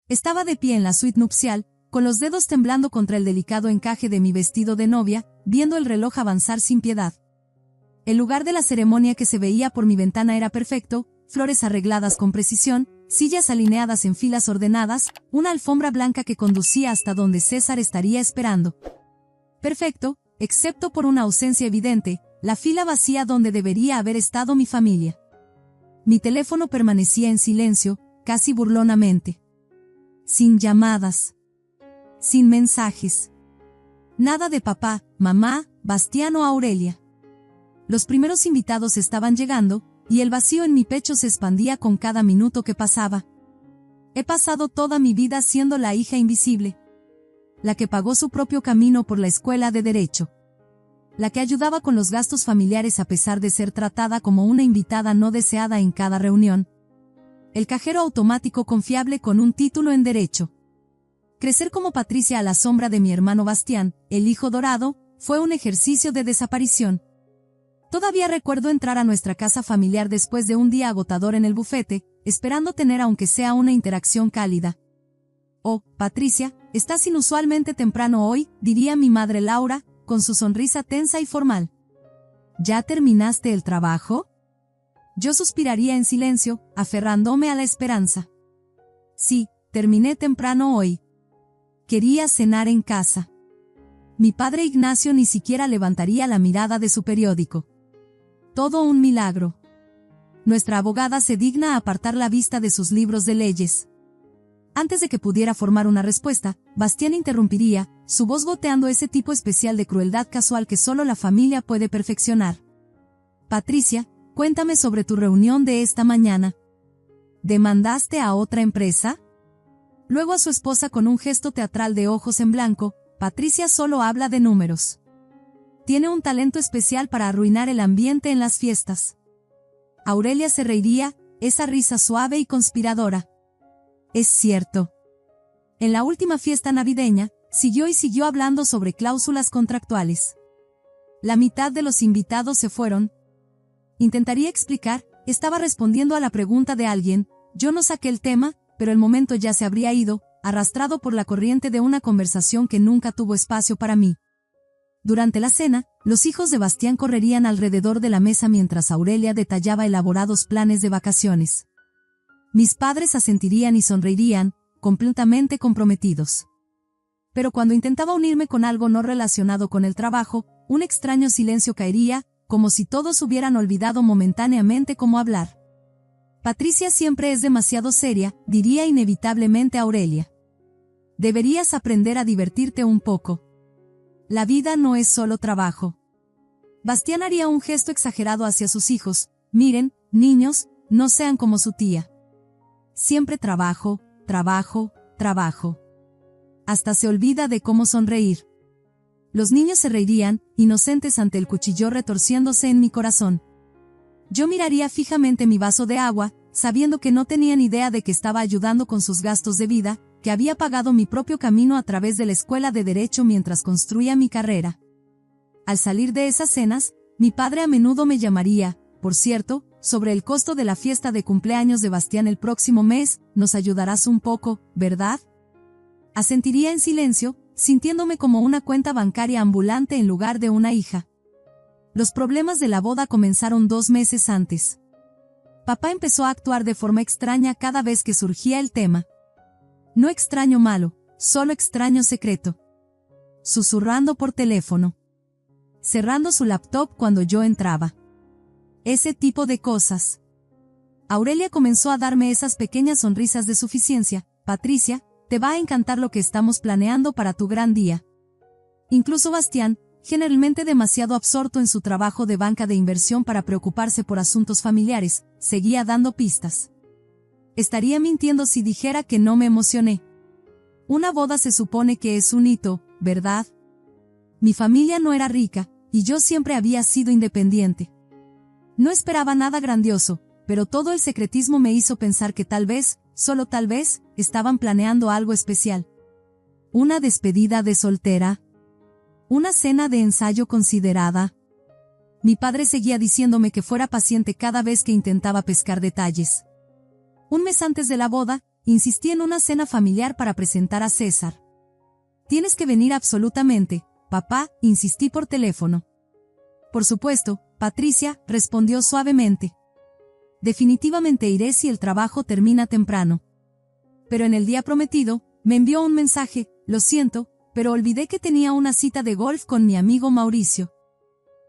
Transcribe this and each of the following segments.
Estaba de pie en la suite nupcial, con los dedos temblando contra el delicado encaje de mi vestido de novia, viendo el reloj avanzar sin piedad. El lugar de la ceremonia que se veía por mi ventana era perfecto, flores arregladas con precisión, sillas alineadas en filas ordenadas, una alfombra blanca que conducía hasta donde César estaría esperando. Perfecto, excepto por una ausencia evidente, la fila vacía donde debería haber estado mi familia. Mi teléfono permanecía en silencio, casi burlonamente. Sin llamadas. Sin mensajes. Nada de papá, mamá, Bastián o Aurelia. Los primeros invitados estaban llegando, y el vacío en mi pecho se expandía con cada minuto que pasaba. He pasado toda mi vida siendo la hija invisible. La que pagó su propio camino por la escuela de Derecho. La que ayudaba con los gastos familiares a pesar de ser tratada como una invitada no deseada en cada reunión. El cajero automático confiable con un título en Derecho. Crecer como Patricia a la sombra de mi hermano Bastián, el hijo dorado, fue un ejercicio de desaparición. Todavía recuerdo entrar a nuestra casa familiar después de un día agotador en el bufete, esperando tener aunque sea una interacción cálida. «Oh, Patricia, estás inusualmente temprano hoy», diría mi madre Laura, con su sonrisa tensa y formal. «¿Ya terminaste el trabajo?». Yo suspiraría en silencio, aferrándome a la esperanza. «Sí, terminé temprano hoy. Quería cenar en casa». Mi padre Ignacio ni siquiera levantaría la mirada de su periódico. Todo un milagro. Nuestra abogada se digna a apartar la vista de sus libros de leyes. Antes de que pudiera formar una respuesta, Bastián interrumpiría, su voz goteando ese tipo especial de crueldad casual que solo la familia puede perfeccionar. «Patricia, cuéntame sobre tu reunión de esta mañana. ¿Demandaste a otra empresa?». Luego a su esposa con un gesto teatral de ojos en blanco: «Patricia solo habla de números. Tiene un talento especial para arruinar el ambiente en las fiestas». Aurelia se reiría, esa risa suave y conspiradora. «Es cierto». En la última fiesta navideña, siguió hablando sobre cláusulas contractuales. La mitad de los invitados se fueron. Intentaría explicar, estaba respondiendo a la pregunta de alguien, yo no saqué el tema, pero el momento ya se habría ido, arrastrado por la corriente de una conversación que nunca tuvo espacio para mí. Durante la cena, los hijos de Bastián correrían alrededor de la mesa mientras Aurelia detallaba elaborados planes de vacaciones. Mis padres asentirían y sonreirían, completamente comprometidos. Pero cuando intentaba unirme con algo no relacionado con el trabajo, un extraño silencio caería, como si todos hubieran olvidado momentáneamente cómo hablar. «Patricia siempre es demasiado seria», diría inevitablemente Aurelia. «Deberías aprender a divertirte un poco. La vida no es solo trabajo». Bastián haría un gesto exagerado hacia sus hijos: «Miren, niños, no sean como su tía. Siempre trabajo, trabajo, trabajo. Hasta se olvida de cómo sonreír». Los niños se reirían, inocentes ante el cuchillo retorciéndose en mi corazón. Yo miraría fijamente mi vaso de agua, sabiendo que no tenían idea de que estaba ayudando con sus gastos de vida, que había pagado mi propio camino a través de la escuela de Derecho mientras construía mi carrera. Al salir de esas cenas, mi padre a menudo me llamaría: «Por cierto, sobre el costo de la fiesta de cumpleaños de Bastián el próximo mes, nos ayudarás un poco, ¿verdad?». Asentiría en silencio, sintiéndome como una cuenta bancaria ambulante en lugar de una hija. Los problemas de la boda comenzaron 2 meses antes. Papá empezó a actuar de forma extraña cada vez que surgía el tema. No extraño malo, solo extraño secreto. Susurrando por teléfono. Cerrando su laptop cuando yo entraba. Ese tipo de cosas. Aurelia comenzó a darme esas pequeñas sonrisas de suficiencia: «Patricia, te va a encantar lo que estamos planeando para tu gran día». Incluso Bastián, generalmente demasiado absorto en su trabajo de banca de inversión para preocuparse por asuntos familiares, seguía dando pistas. Estaría mintiendo si dijera que no me emocioné. Una boda se supone que es un hito, ¿verdad? Mi familia no era rica, y yo siempre había sido independiente. No esperaba nada grandioso, pero todo el secretismo me hizo pensar que tal vez, solo tal vez, estaban planeando algo especial. Una despedida de soltera. Una cena de ensayo considerada. Mi padre seguía diciéndome que fuera paciente cada vez que intentaba pescar detalles. Un mes antes de la boda, insistí en una cena familiar para presentar a César. Tienes que venir absolutamente, papá, insistí por teléfono. Por supuesto, Patricia, respondió suavemente. Definitivamente iré si el trabajo termina temprano. Pero en el día prometido, me envió un mensaje, lo siento, pero olvidé que tenía una cita de golf con mi amigo Mauricio.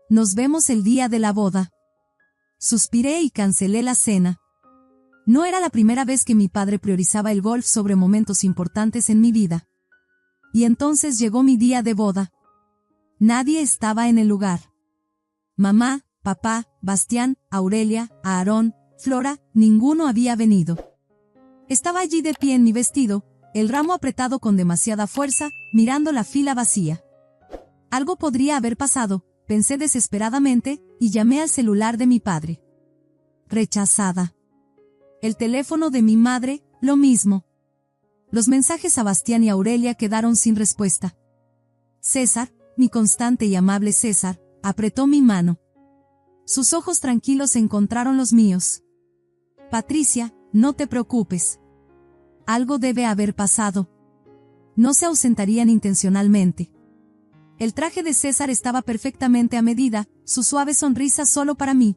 Nos vemos el día de la boda. Suspiré y cancelé la cena. No era la primera vez que mi padre priorizaba el golf sobre momentos importantes en mi vida. Y entonces llegó mi día de boda. Nadie estaba en el lugar. Mamá, papá, Bastián, Aurelia, Aarón, Flora, ninguno había venido. Estaba allí de pie en mi vestido, el ramo apretado con demasiada fuerza, mirando la fila vacía. Algo podría haber pasado, pensé desesperadamente, y llamé al celular de mi padre. Rechazada. El teléfono de mi madre, lo mismo. Los mensajes a Bastián y Aurelia quedaron sin respuesta. César, mi constante y amable César, apretó mi mano. Sus ojos tranquilos encontraron los míos. Patricia, no te preocupes. Algo debe haber pasado. No se ausentarían intencionalmente. El traje de César estaba perfectamente a medida, su suave sonrisa solo para mí.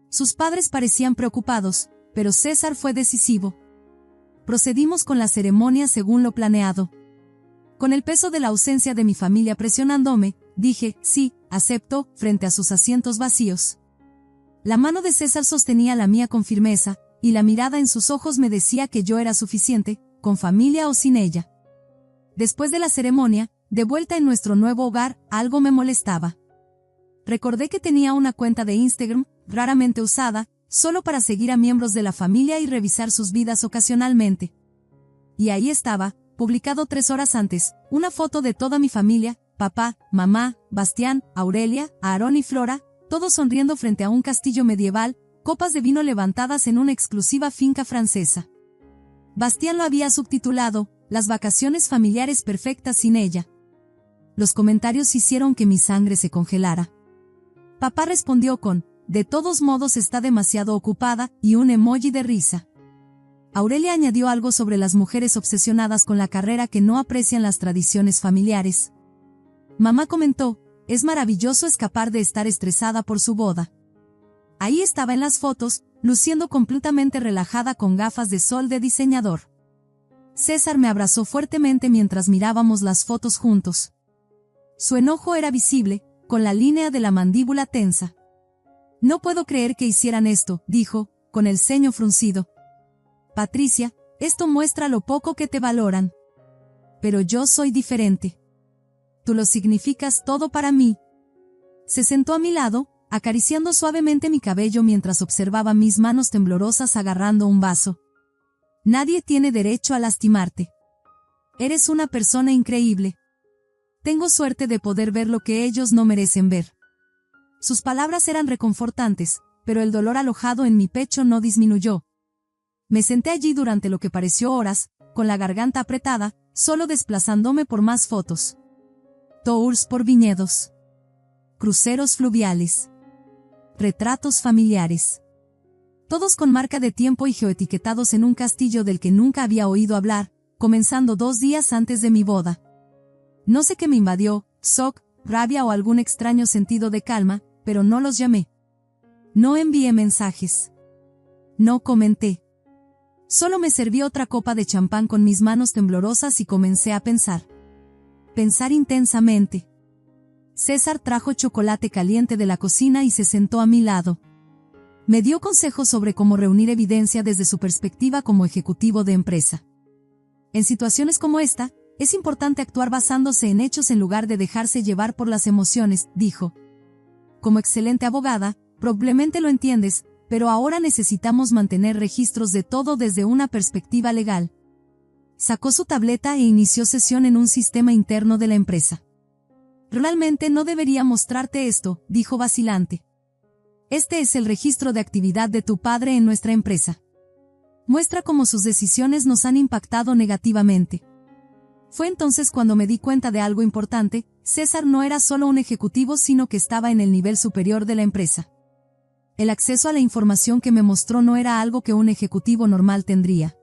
Sus padres parecían preocupados, pero César fue decisivo. Procedimos con la ceremonia según lo planeado. Con el peso de la ausencia de mi familia presionándome, dije, sí, acepto, frente a sus asientos vacíos. La mano de César sostenía la mía con firmeza, y la mirada en sus ojos me decía que yo era suficiente, con familia o sin ella. Después de la ceremonia, de vuelta en nuestro nuevo hogar, algo me molestaba. Recordé que tenía una cuenta de Instagram, raramente usada, solo para seguir a miembros de la familia y revisar sus vidas ocasionalmente. Y ahí estaba, publicado 3 horas antes, una foto de toda mi familia, papá, mamá, Bastián, Aurelia, Aarón y Flora, todos sonriendo frente a un castillo medieval, copas de vino levantadas en una exclusiva finca francesa. Bastián lo había subtitulado, Las vacaciones familiares perfectas sin ella. Los comentarios hicieron que mi sangre se congelara. Papá respondió con, de todos modos está demasiado ocupada, y un emoji de risa. Aurelia añadió algo sobre las mujeres obsesionadas con la carrera que no aprecian las tradiciones familiares. Mamá comentó, es maravilloso escapar de estar estresada por su boda. Ahí estaba en las fotos, luciendo completamente relajada con gafas de sol de diseñador. César me abrazó fuertemente mientras mirábamos las fotos juntos. Su enojo era visible, con la línea de la mandíbula tensa. No puedo creer que hicieran esto, dijo, con el ceño fruncido. Patricia, esto muestra lo poco que te valoran. Pero yo soy diferente. Tú lo significas todo para mí. Se sentó a mi lado, acariciando suavemente mi cabello mientras observaba mis manos temblorosas agarrando un vaso. Nadie tiene derecho a lastimarte. Eres una persona increíble. Tengo suerte de poder ver lo que ellos no merecen ver. Sus palabras eran reconfortantes, pero el dolor alojado en mi pecho no disminuyó. Me senté allí durante lo que pareció horas, con la garganta apretada, solo desplazándome por más fotos. Tours por viñedos. Cruceros fluviales. Retratos familiares. Todos con marca de tiempo y geoetiquetados en un castillo del que nunca había oído hablar, comenzando 2 días antes de mi boda. No sé qué me invadió, shock, rabia o algún extraño sentido de calma, pero no los llamé. No envié mensajes. No comenté. Solo me serví otra copa de champán con mis manos temblorosas y comencé a pensar. Pensar intensamente. César trajo chocolate caliente de la cocina y se sentó a mi lado. Me dio consejos sobre cómo reunir evidencia desde su perspectiva como ejecutivo de empresa. En situaciones como esta, es importante actuar basándose en hechos en lugar de dejarse llevar por las emociones, dijo. Como excelente abogada, probablemente lo entiendes, pero ahora necesitamos mantener registros de todo desde una perspectiva legal. Sacó su tableta e inició sesión en un sistema interno de la empresa. Realmente no debería mostrarte esto, dijo vacilante. Este es el registro de actividad de tu padre en nuestra empresa. Muestra cómo sus decisiones nos han impactado negativamente. Fue entonces cuando me di cuenta de algo importante, César no era solo un ejecutivo sino que estaba en el nivel superior de la empresa. El acceso a la información que me mostró no era algo que un ejecutivo normal tendría.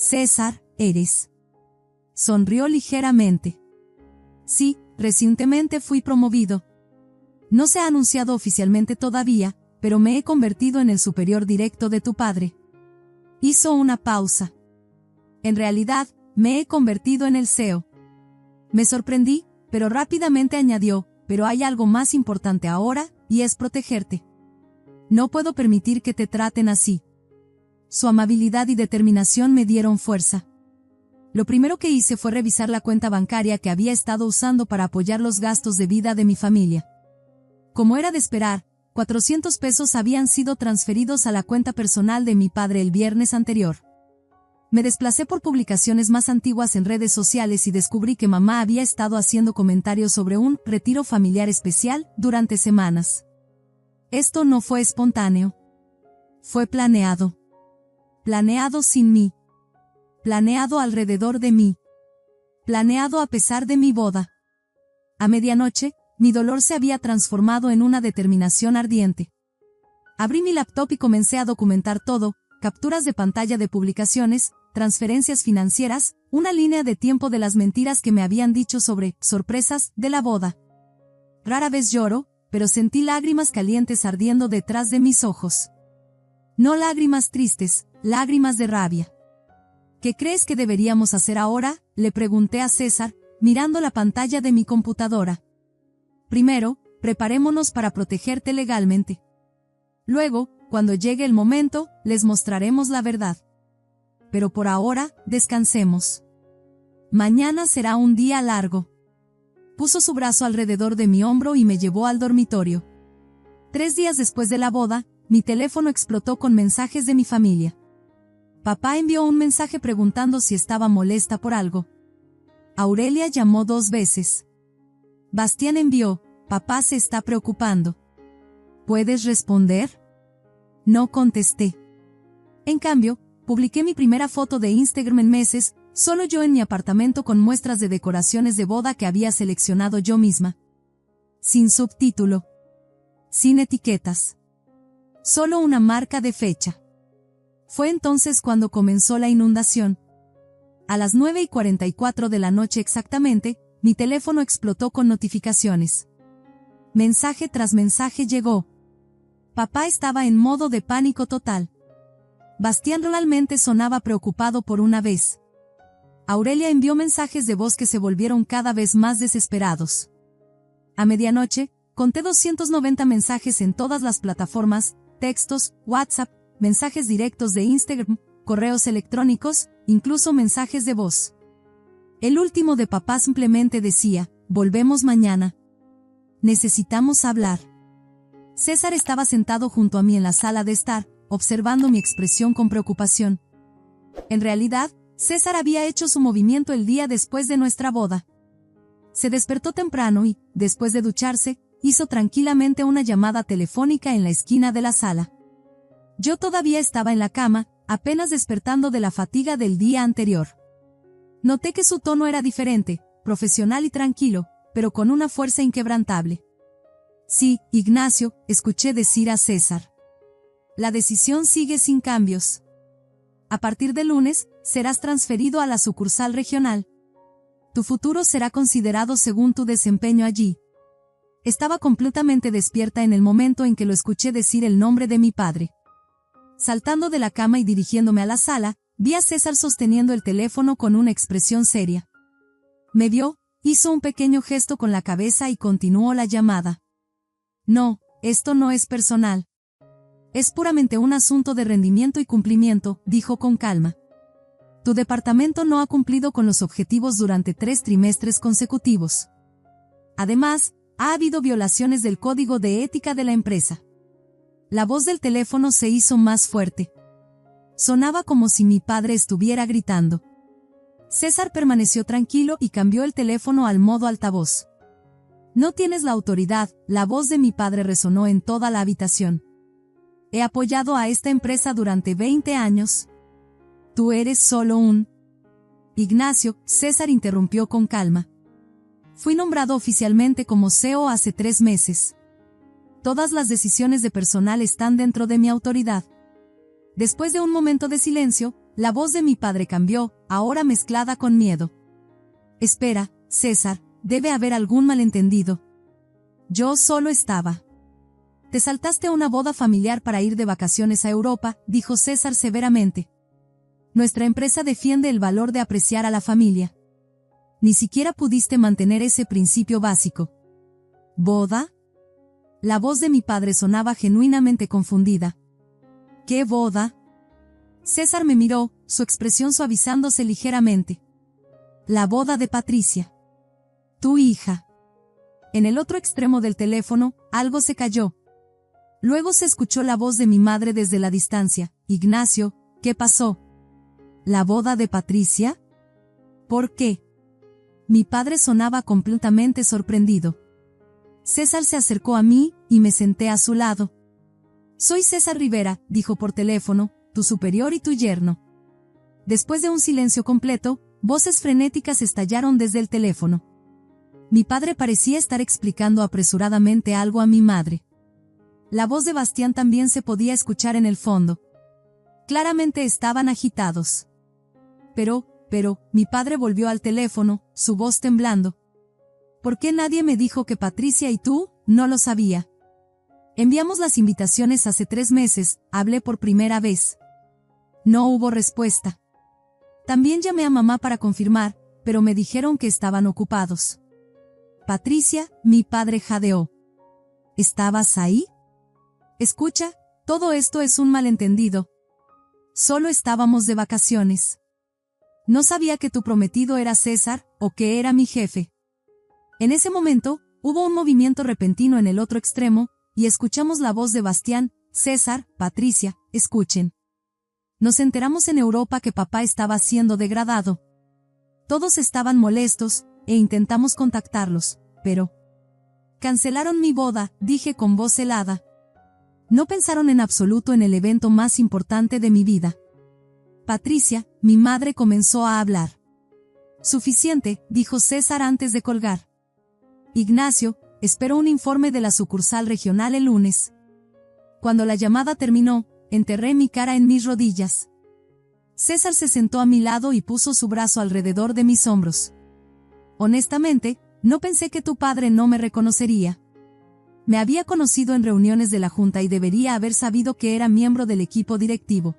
César, eres. Sonrió ligeramente. Sí, recientemente fui promovido. No se ha anunciado oficialmente todavía, pero me he convertido en el superior directo de tu padre. Hizo una pausa. En realidad, me he convertido en el CEO. Me sorprendí, pero rápidamente añadió, pero hay algo más importante ahora, y es protegerte. No puedo permitir que te traten así. Su amabilidad y determinación me dieron fuerza. Lo primero que hice fue revisar la cuenta bancaria que había estado usando para apoyar los gastos de vida de mi familia. Como era de esperar, 400 pesos habían sido transferidos a la cuenta personal de mi padre el viernes anterior. Me desplacé por publicaciones más antiguas en redes sociales y descubrí que mamá había estado haciendo comentarios sobre un retiro familiar especial durante semanas. Esto no fue espontáneo. Fue planeado. Planeado sin mí. Planeado alrededor de mí. Planeado a pesar de mi boda. A medianoche, mi dolor se había transformado en una determinación ardiente. Abrí mi laptop y comencé a documentar todo, capturas de pantalla de publicaciones, transferencias financieras, una línea de tiempo de las mentiras que me habían dicho sobre sorpresas de la boda. Rara vez lloro, pero sentí lágrimas calientes ardiendo detrás de mis ojos. No lágrimas tristes, lágrimas de rabia. ¿Qué crees que deberíamos hacer ahora?, le pregunté a César, mirando la pantalla de mi computadora. Primero, preparémonos para protegerte legalmente. Luego, cuando llegue el momento, les mostraremos la verdad. Pero por ahora, descansemos. Mañana será un día largo. Puso su brazo alrededor de mi hombro y me llevó al dormitorio. 3 días después de la boda, mi teléfono explotó con mensajes de mi familia. Papá envió un mensaje preguntando si estaba molesta por algo. Aurelia llamó 2 veces. Bastián envió, papá se está preocupando. ¿Puedes responder? No contesté. En cambio, publiqué mi primera foto de Instagram en meses, solo yo en mi apartamento con muestras de decoraciones de boda que había seleccionado yo misma. Sin subtítulo. Sin etiquetas. Solo una marca de fecha. Fue entonces cuando comenzó la inundación. A las 9:44 de la noche exactamente, mi teléfono explotó con notificaciones. Mensaje tras mensaje llegó. Papá estaba en modo de pánico total. Bastián realmente sonaba preocupado por una vez. Aurelia envió mensajes de voz que se volvieron cada vez más desesperados. A medianoche, conté 290 mensajes en todas las plataformas, textos, WhatsApp, mensajes directos de Instagram, correos electrónicos, incluso mensajes de voz. El último de papá simplemente decía, volvemos mañana. Necesitamos hablar. César estaba sentado junto a mí en la sala de estar, observando mi expresión con preocupación. En realidad, César había hecho su movimiento el día después de nuestra boda. Se despertó temprano y, después de ducharse, hizo tranquilamente una llamada telefónica en la esquina de la sala. Yo todavía estaba en la cama, apenas despertando de la fatiga del día anterior. Noté que su tono era diferente, profesional y tranquilo, pero con una fuerza inquebrantable. Sí, Ignacio, escuché decir a César. La decisión sigue sin cambios. A partir de lunes, serás transferido a la sucursal regional. Tu futuro será considerado según tu desempeño allí. Estaba completamente despierta en el momento en que lo escuché decir el nombre de mi padre. Saltando de la cama y dirigiéndome a la sala, vi a César sosteniendo el teléfono con una expresión seria. Me vio, hizo un pequeño gesto con la cabeza y continuó la llamada. No, esto no es personal. Es puramente un asunto de rendimiento y cumplimiento, dijo con calma. Tu departamento no ha cumplido con los objetivos durante 3 trimestres consecutivos. Además, ha habido violaciones del código de ética de la empresa. La voz del teléfono se hizo más fuerte. Sonaba como si mi padre estuviera gritando. César permaneció tranquilo y cambió el teléfono al modo altavoz. No tienes la autoridad, la voz de mi padre resonó en toda la habitación. He apoyado a esta empresa durante 20 años. Tú eres solo un... Ignacio, César interrumpió con calma. Fui nombrado oficialmente como CEO hace 3 meses. Todas las decisiones de personal están dentro de mi autoridad. Después de un momento de silencio, la voz de mi padre cambió, ahora mezclada con miedo. Espera, César, debe haber algún malentendido. Yo solo estaba. Te saltaste a una boda familiar para ir de vacaciones a Europa, dijo César severamente. Nuestra empresa defiende el valor de apreciar a la familia. Ni siquiera pudiste mantener ese principio básico. ¿Boda? La voz de mi padre sonaba genuinamente confundida. ¿Qué boda? César me miró, su expresión suavizándose ligeramente. La boda de Patricia. Tu hija. En el otro extremo del teléfono, algo se cayó. Luego se escuchó la voz de mi madre desde la distancia. Ignacio, ¿qué pasó? ¿La boda de Patricia? ¿Por qué? Mi padre sonaba completamente sorprendido. César se acercó a mí, y me senté a su lado. Soy César Rivera, dijo por teléfono, tu superior y tu yerno. Después de un silencio completo, voces frenéticas estallaron desde el teléfono. Mi padre parecía estar explicando apresuradamente algo a mi madre. La voz de Bastián también se podía escuchar en el fondo. Claramente estaban agitados. Pero, mi padre volvió al teléfono, su voz temblando. ¿Por qué nadie me dijo que Patricia y tú? No lo sabía. Enviamos las invitaciones hace 3 meses, hablé por primera vez. No hubo respuesta. También llamé a mamá para confirmar, pero me dijeron que estaban ocupados. Patricia, mi padre jadeó. ¿Estabas ahí? Escucha, todo esto es un malentendido. Solo estábamos de vacaciones. No sabía que tu prometido era César, o que era mi jefe. En ese momento, hubo un movimiento repentino en el otro extremo, y escuchamos la voz de Bastián. César, Patricia, escuchen. Nos enteramos en Europa que papá estaba siendo degradado. Todos estaban molestos, e intentamos contactarlos, pero... Cancelaron mi boda, dije con voz helada. No pensaron en absoluto en el evento más importante de mi vida. Patricia, mi madre comenzó a hablar. Suficiente, dijo César antes de colgar. Ignacio, espero un informe de la sucursal regional el lunes. Cuando la llamada terminó, enterré mi cara en mis rodillas. César se sentó a mi lado y puso su brazo alrededor de mis hombros. Honestamente, no pensé que tu padre no me reconocería. Me había conocido en reuniones de la Junta y debería haber sabido que era miembro del equipo directivo.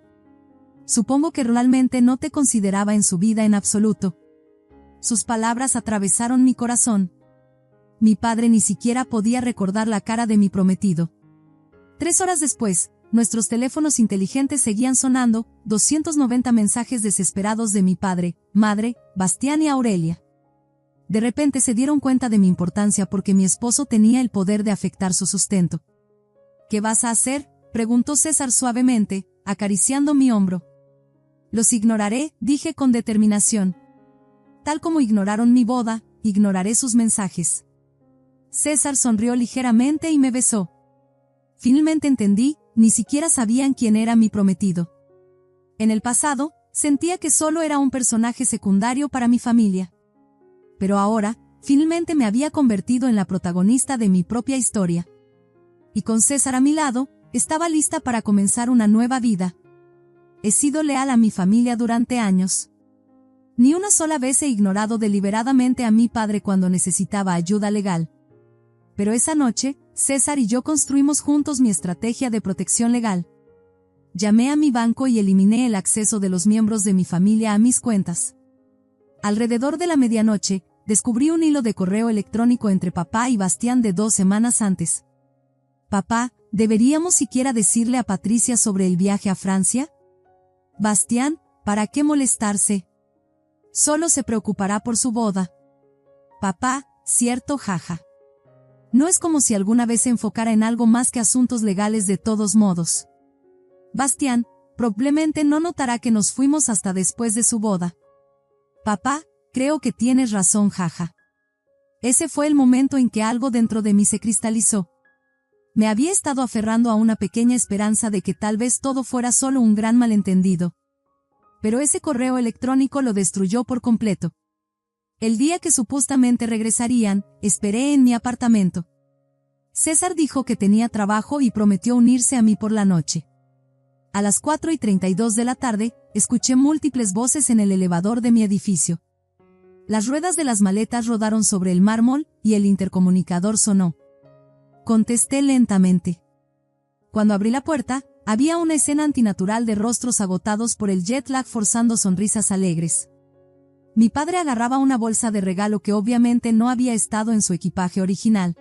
Supongo que realmente no te consideraba en su vida en absoluto. Sus palabras atravesaron mi corazón. Mi padre ni siquiera podía recordar la cara de mi prometido. 3 horas después, nuestros teléfonos inteligentes seguían sonando, 290 mensajes desesperados de mi padre, madre, Bastián y Aurelia. De repente se dieron cuenta de mi importancia porque mi esposo tenía el poder de afectar su sustento. ¿Qué vas a hacer?, preguntó César suavemente, acariciando mi hombro. Los ignoraré, dije con determinación. Tal como ignoraron mi boda, ignoraré sus mensajes. César sonrió ligeramente y me besó. Finalmente entendí, ni siquiera sabían quién era mi prometido. En el pasado, sentía que solo era un personaje secundario para mi familia. Pero ahora, finalmente me había convertido en la protagonista de mi propia historia. Y con César a mi lado, estaba lista para comenzar una nueva vida. He sido leal a mi familia durante años. Ni una sola vez he ignorado deliberadamente a mi padre cuando necesitaba ayuda legal. Pero esa noche, César y yo construimos juntos mi estrategia de protección legal. Llamé a mi banco y eliminé el acceso de los miembros de mi familia a mis cuentas. Alrededor de la medianoche, descubrí un hilo de correo electrónico entre papá y Bastián de 2 semanas antes. Papá, ¿deberíamos siquiera decirle a Patricia sobre el viaje a Francia? Bastián, ¿para qué molestarse? Solo se preocupará por su boda. Papá, cierto, jaja. No es como si alguna vez se enfocara en algo más que asuntos legales de todos modos. Bastián, probablemente no notará que nos fuimos hasta después de su boda. Papá, creo que tienes razón, jaja. Ese fue el momento en que algo dentro de mí se cristalizó. Me había estado aferrando a una pequeña esperanza de que tal vez todo fuera solo un gran malentendido. Pero ese correo electrónico lo destruyó por completo. El día que supuestamente regresarían, esperé en mi apartamento. César dijo que tenía trabajo y prometió unirse a mí por la noche. A las 4:32 de la tarde, escuché múltiples voces en el elevador de mi edificio. Las ruedas de las maletas rodaron sobre el mármol y el intercomunicador sonó. Contesté lentamente. Cuando abrí la puerta, había una escena antinatural de rostros agotados por el jet lag forzando sonrisas alegres. Mi padre agarraba una bolsa de regalo que obviamente no había estado en su equipaje original.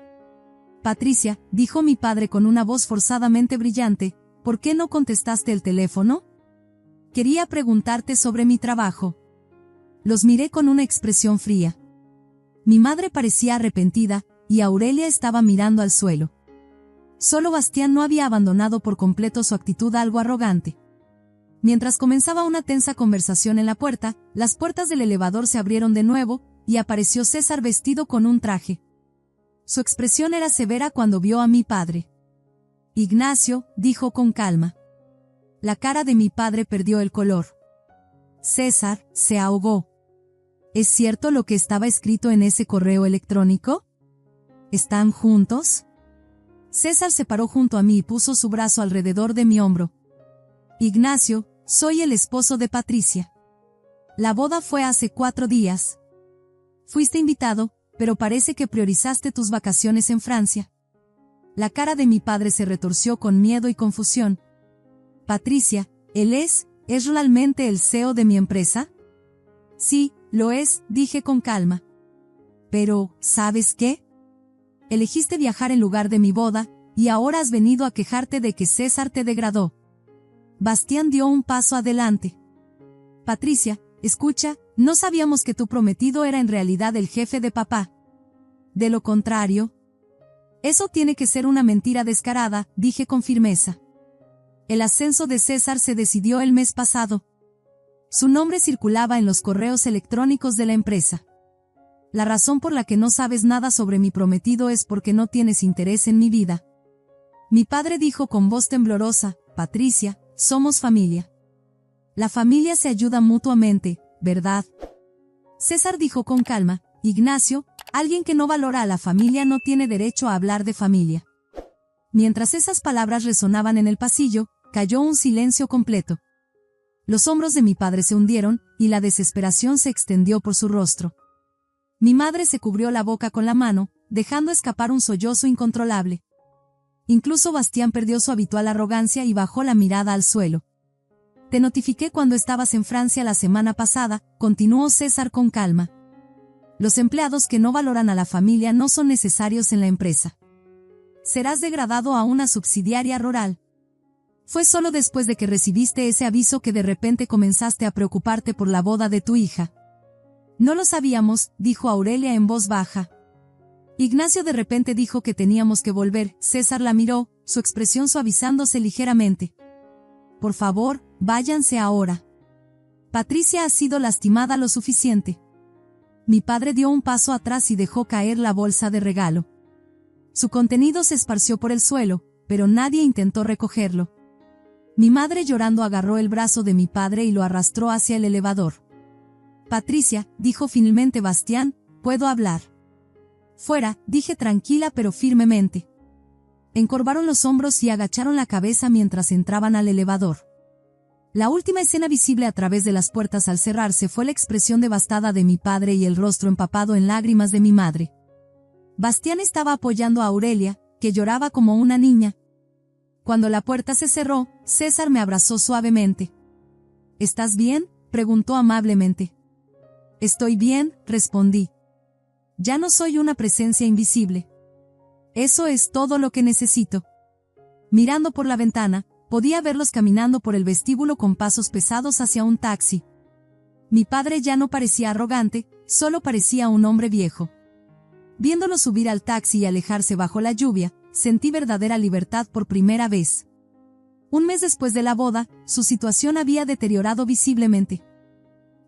Patricia, dijo mi padre con una voz forzadamente brillante, ¿por qué no contestaste el teléfono? Quería preguntarte sobre mi trabajo. Los miré con una expresión fría. Mi madre parecía arrepentida, y Aurelia estaba mirando al suelo. Solo Bastián no había abandonado por completo su actitud algo arrogante. Mientras comenzaba una tensa conversación en la puerta, las puertas del elevador se abrieron de nuevo, y apareció César vestido con un traje. Su expresión era severa cuando vio a mi padre. Ignacio, dijo con calma. La cara de mi padre perdió el color. César se ahogó. ¿Es cierto lo que estaba escrito en ese correo electrónico? ¿Están juntos? César se paró junto a mí y puso su brazo alrededor de mi hombro. Ignacio, soy el esposo de Patricia. La boda fue hace 4 días. Fuiste invitado, pero parece que priorizaste tus vacaciones en Francia. La cara de mi padre se retorció con miedo y confusión. Patricia, ¿él es realmente el CEO de mi empresa? Sí, lo es, dije con calma. Pero, ¿sabes qué? Elegiste viajar en lugar de mi boda, y ahora has venido a quejarte de que César te degradó. Bastián dio un paso adelante. Patricia, escucha, no sabíamos que tu prometido era en realidad el jefe de papá. De lo contrario. Eso tiene que ser una mentira descarada, dije con firmeza. El ascenso de César se decidió el mes pasado. Su nombre circulaba en los correos electrónicos de la empresa. La razón por la que no sabes nada sobre mi prometido es porque no tienes interés en mi vida. Mi padre dijo con voz temblorosa, Patricia, somos familia. La familia se ayuda mutuamente, ¿verdad? César dijo con calma, Ignacio, alguien que no valora a la familia no tiene derecho a hablar de familia. Mientras esas palabras resonaban en el pasillo, cayó un silencio completo. Los hombros de mi padre se hundieron, y la desesperación se extendió por su rostro. Mi madre se cubrió la boca con la mano, dejando escapar un sollozo incontrolable. Incluso Bastián perdió su habitual arrogancia y bajó la mirada al suelo. Te notifiqué cuando estabas en Francia la semana pasada, continuó César con calma. Los empleados que no valoran a la familia no son necesarios en la empresa. Serás degradado a una subsidiaria rural. Fue solo después de que recibiste ese aviso que de repente comenzaste a preocuparte por la boda de tu hija. No lo sabíamos, dijo Aurelia en voz baja. Ignacio de repente dijo que teníamos que volver. César la miró, su expresión suavizándose ligeramente. Por favor, váyanse ahora. Patricia ha sido lastimada lo suficiente. Mi padre dio un paso atrás y dejó caer la bolsa de regalo. Su contenido se esparció por el suelo, pero nadie intentó recogerlo. Mi madre llorando agarró el brazo de mi padre y lo arrastró hacia el elevador. Patricia, dijo finalmente Bastián, ¿puedo hablar? Fuera, dije tranquila pero firmemente. Encorvaron los hombros y agacharon la cabeza mientras entraban al elevador. La última escena visible a través de las puertas al cerrarse fue la expresión devastada de mi padre y el rostro empapado en lágrimas de mi madre. Bastián estaba apoyando a Aurelia, que lloraba como una niña. Cuando la puerta se cerró, César me abrazó suavemente. ¿Estás bien?, preguntó amablemente. Estoy bien, respondí. Ya no soy una presencia invisible. Eso es todo lo que necesito. Mirando por la ventana, podía verlos caminando por el vestíbulo con pasos pesados hacia un taxi. Mi padre ya no parecía arrogante, solo parecía un hombre viejo. Viéndolo subir al taxi y alejarse bajo la lluvia, sentí verdadera libertad por primera vez. Un mes después de la boda, su situación había deteriorado visiblemente.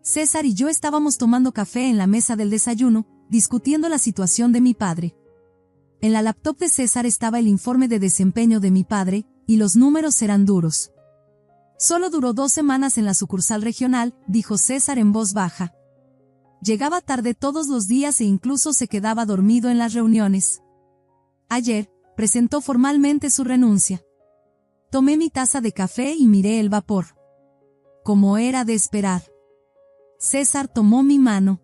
César y yo estábamos tomando café en la mesa del desayuno, discutiendo la situación de mi padre. En la laptop de César estaba el informe de desempeño de mi padre, y los números eran duros. Solo duró 2 semanas en la sucursal regional, dijo César en voz baja. Llegaba tarde todos los días e incluso se quedaba dormido en las reuniones. Ayer, presentó formalmente su renuncia. Tomé mi taza de café y miré el vapor. Como era de esperar. César tomó mi mano.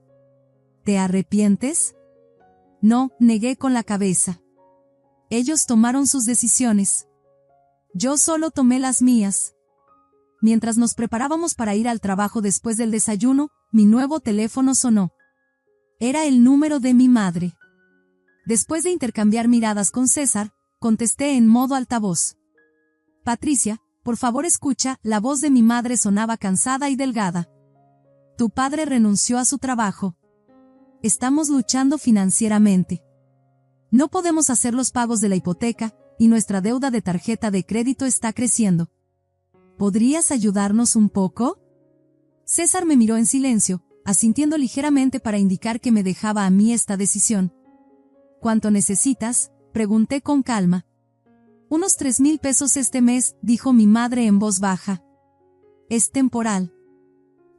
¿Te arrepientes? No, negué con la cabeza. Ellos tomaron sus decisiones. Yo solo tomé las mías. Mientras nos preparábamos para ir al trabajo después del desayuno, mi nuevo teléfono sonó. Era el número de mi madre. Después de intercambiar miradas con César, contesté en modo altavoz. Patricia, por favor escucha, la voz de mi madre sonaba cansada y delgada. Tu padre renunció a su trabajo. Estamos luchando financieramente. No podemos hacer los pagos de la hipoteca, y nuestra deuda de tarjeta de crédito está creciendo. ¿Podrías ayudarnos un poco? César me miró en silencio, asintiendo ligeramente para indicar que me dejaba a mí esta decisión. ¿Cuánto necesitas?, pregunté con calma. Unos 3,000 pesos este mes, dijo mi madre en voz baja. Es temporal.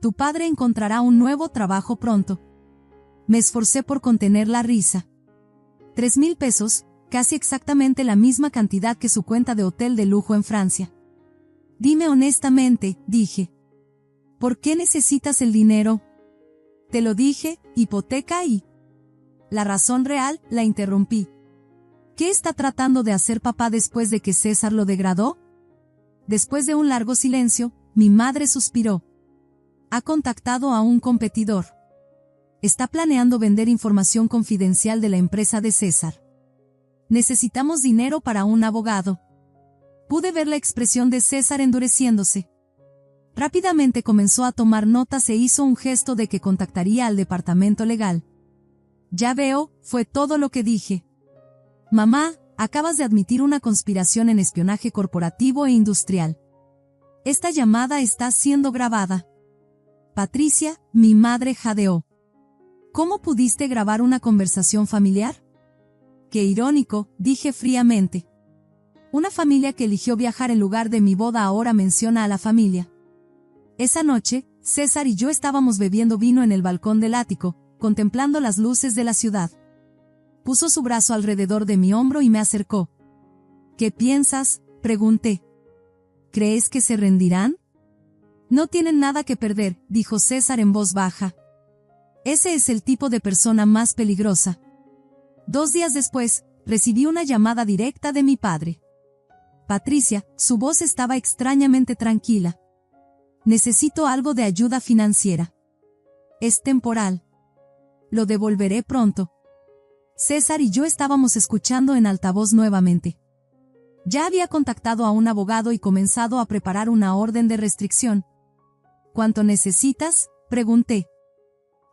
Tu padre encontrará un nuevo trabajo pronto. Me esforcé por contener la risa. 3,000 pesos, casi exactamente la misma cantidad que su cuenta de hotel de lujo en Francia. Dime honestamente, dije. ¿Por qué necesitas el dinero? Te lo dije, hipoteca y... La razón real, la interrumpí. ¿Qué está tratando de hacer papá después de que César lo degradó? Después de un largo silencio, mi madre suspiró. Ha contactado a un competidor. Está planeando vender información confidencial de la empresa de César. Necesitamos dinero para un abogado. Pude ver la expresión de César endureciéndose. Rápidamente comenzó a tomar notas e hizo un gesto de que contactaría al departamento legal. Ya veo, fue todo lo que dije. Mamá, acabas de admitir una conspiración en espionaje corporativo e industrial. Esta llamada está siendo grabada. Patricia, mi madre jadeó. ¿Cómo pudiste grabar una conversación familiar? Qué irónico, dije fríamente. Una familia que eligió viajar en lugar de mi boda ahora menciona a la familia. Esa noche, César y yo estábamos bebiendo vino en el balcón del ático, contemplando las luces de la ciudad. Puso su brazo alrededor de mi hombro y me acercó. ¿Qué piensas?, pregunté. ¿Crees que se rendirán? No tienen nada que perder, dijo César en voz baja. Ese es el tipo de persona más peligrosa. 2 días después, recibí una llamada directa de mi padre. Patricia, su voz estaba extrañamente tranquila. Necesito algo de ayuda financiera. Es temporal. Lo devolveré pronto. César y yo estábamos escuchando en altavoz nuevamente. Ya había contactado a un abogado y comenzado a preparar una orden de restricción. ¿Cuánto necesitas?, pregunté.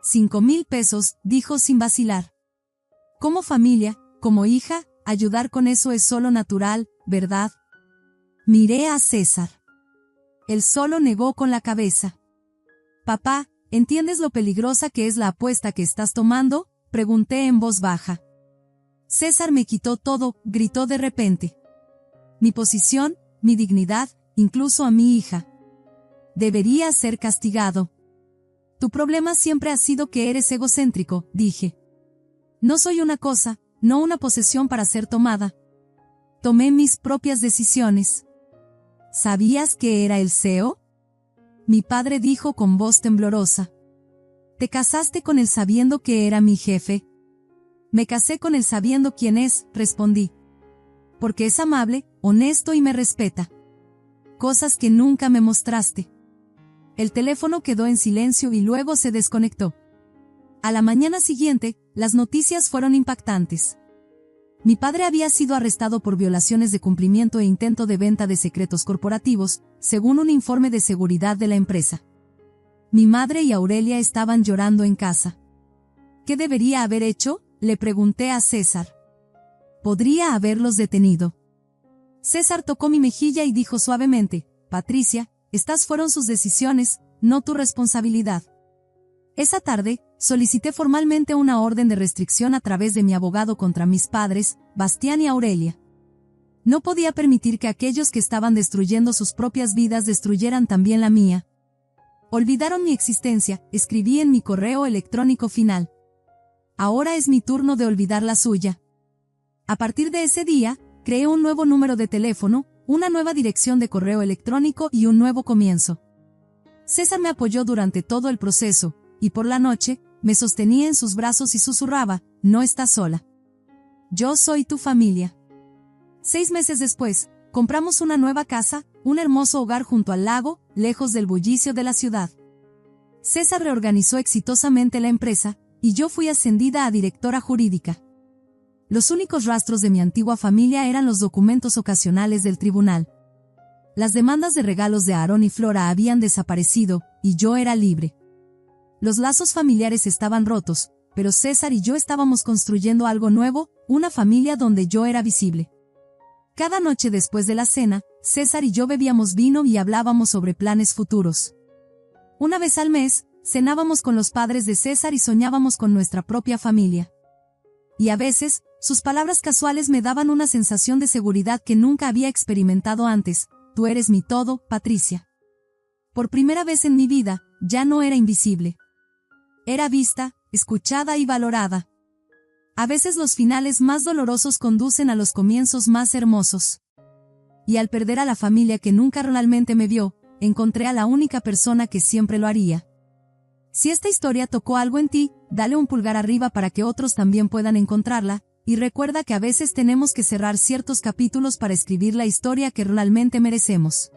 5,000 pesos, dijo sin vacilar. Como familia, como hija, ayudar con eso es solo natural, ¿verdad? Miré a César. Él solo negó con la cabeza. Papá, ¿entiendes lo peligrosa que es la apuesta que estás tomando?, pregunté en voz baja. César me quitó todo, gritó de repente. Mi posición, mi dignidad, incluso a mi hija. Debería ser castigado. Tu problema siempre ha sido que eres egocéntrico, dije. No soy una cosa, no una posesión para ser tomada. Tomé mis propias decisiones. ¿Sabías que era el CEO? Mi padre dijo con voz temblorosa. ¿Te casaste con él sabiendo que era mi jefe? Me casé con él sabiendo quién es, respondí. Porque es amable, honesto y me respeta. Cosas que nunca me mostraste. El teléfono quedó en silencio y luego se desconectó. A la mañana siguiente, las noticias fueron impactantes. Mi padre había sido arrestado por violaciones de cumplimiento e intento de venta de secretos corporativos, según un informe de seguridad de la empresa. Mi madre y Aurelia estaban llorando en casa. ¿Qué debería haber hecho?, le pregunté a César. Podría haberlos detenido. César tocó mi mejilla y dijo suavemente, Patricia, estas fueron sus decisiones, no tu responsabilidad. Esa tarde, solicité formalmente una orden de restricción a través de mi abogado contra mis padres, Bastián y Aurelia. No podía permitir que aquellos que estaban destruyendo sus propias vidas destruyeran también la mía. Olvidaron mi existencia, escribí en mi correo electrónico final. Ahora es mi turno de olvidar la suya. A partir de ese día, creé un nuevo número de teléfono, una nueva dirección de correo electrónico y un nuevo comienzo. César me apoyó durante todo el proceso, y por la noche, me sostenía en sus brazos y susurraba, no estás sola. Yo soy tu familia. 6 meses después, compramos una nueva casa, un hermoso hogar junto al lago, lejos del bullicio de la ciudad. César reorganizó exitosamente la empresa, y yo fui ascendida a directora jurídica. Los únicos rastros de mi antigua familia eran los documentos ocasionales del tribunal. Las demandas de regalos de Aarón y Flora habían desaparecido, y yo era libre. Los lazos familiares estaban rotos, pero César y yo estábamos construyendo algo nuevo, una familia donde yo era visible. Cada noche después de la cena, César y yo bebíamos vino y hablábamos sobre planes futuros. Una vez al mes, cenábamos con los padres de César y soñábamos con nuestra propia familia. Y a veces, sus palabras casuales me daban una sensación de seguridad que nunca había experimentado antes. Tú eres mi todo, Patricia. Por primera vez en mi vida, ya no era invisible. Era vista, escuchada y valorada. A veces los finales más dolorosos conducen a los comienzos más hermosos. Y al perder a la familia que nunca realmente me vio, encontré a la única persona que siempre lo haría. Si esta historia tocó algo en ti, dale un pulgar arriba para que otros también puedan encontrarla, y recuerda que a veces tenemos que cerrar ciertos capítulos para escribir la historia que realmente merecemos.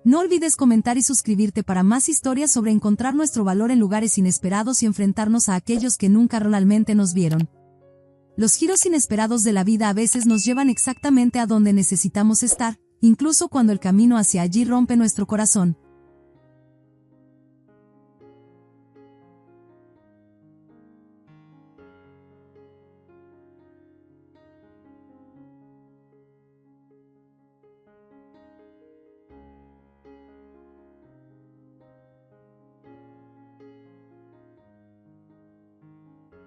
No olvides comentar y suscribirte para más historias sobre encontrar nuestro valor en lugares inesperados y enfrentarnos a aquellos que nunca realmente nos vieron. Los giros inesperados de la vida a veces nos llevan exactamente a donde necesitamos estar, incluso cuando el camino hacia allí rompe nuestro corazón.